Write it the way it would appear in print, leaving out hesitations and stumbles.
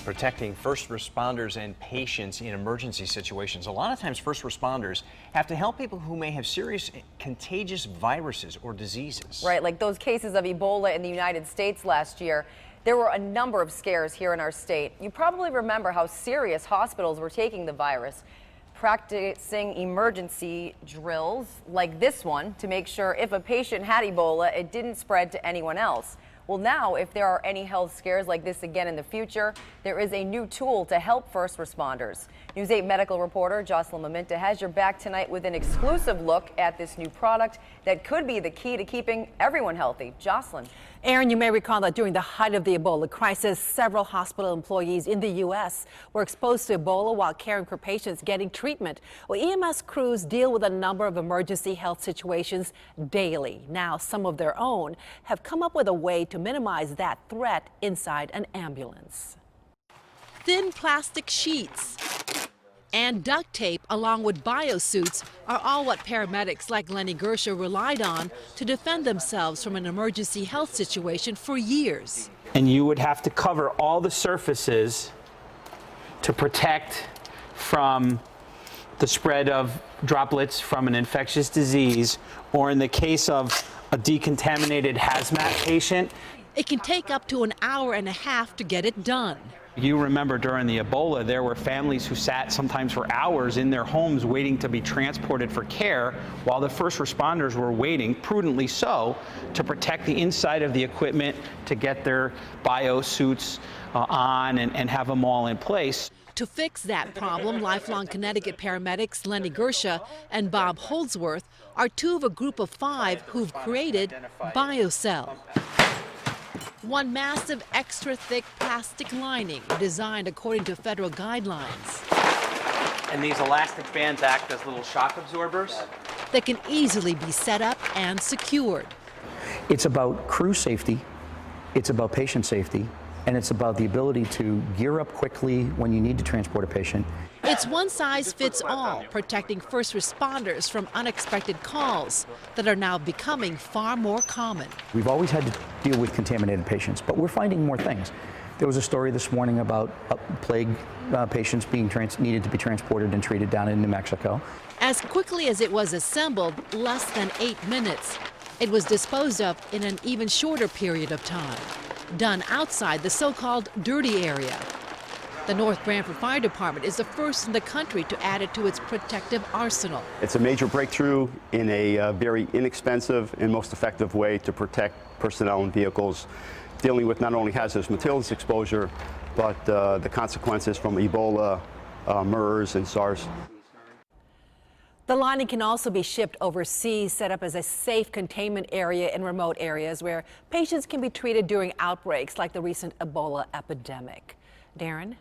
Protecting first responders and patients in emergency situations. A lot of times first responders have to help people who may have serious contagious viruses or diseases. Right, like those cases of Ebola in the United States last year. There were a number of scares here in our state. You probably remember how serious hospitals were taking the virus, practicing emergency drills like this one to make sure if a patient had Ebola, it didn't spread to anyone else. Well, now, if there are any health scares like this again in the future, there is a new tool to help first responders. News 8 medical reporter Jocelyn Maminta has your back tonight with an exclusive look at this new product that could be the key to keeping everyone healthy. Jocelyn. Aaron, you may recall that during the height of the Ebola crisis, several hospital employees in the U.S. were exposed to Ebola while caring for patients getting treatment. Well, EMS crews deal with a number of emergency health situations daily. Now, some of their own have come up with a way to minimize that threat inside an ambulance. Thin plastic sheets and duct tape along with biosuits are all what paramedics like Lenny Gersha relied on to defend themselves from an emergency health situation for years. And you would have to cover all the surfaces to protect from the spread of droplets from an infectious disease, or in the case of a decontaminated hazmat patient. It can take up to an hour and a half to get it done. You remember during the Ebola, there were families who sat sometimes for hours in their homes waiting to be transported for care while the first responders were waiting, prudently so, to protect the inside of the equipment, to get their biosuits on and have them all in place. To fix that problem, lifelong Connecticut paramedics Lenny Gersha and Bob Holdsworth are two of a group of 5 who've created BioCell. One massive extra thick plastic lining designed according to federal guidelines. And these elastic bands act as little shock absorbers That can easily be set up and secured. It's about crew safety, it's about patient safety, and it's about the ability to gear up quickly when you need to transport a patient. It's one size fits all, protecting first responders from unexpected calls that are now becoming far more common. We've always had to deal with contaminated patients, but we're finding more things. There was a story this morning about plague patients being needed to be transported and treated down in New Mexico. As quickly as it was assembled, less than 8 minutes, it was disposed of in an even shorter period of time, done outside the so-called dirty area. The North Branford Fire Department is the first in the country to add it to its protective arsenal. It's a major breakthrough in a very inexpensive and most effective way to protect personnel and vehicles dealing with not only hazardous materials exposure, but the consequences from Ebola, MERS, and SARS. The lining can also be shipped overseas, set up as a safe containment area in remote areas where patients can be treated during outbreaks like the recent Ebola epidemic. Darren?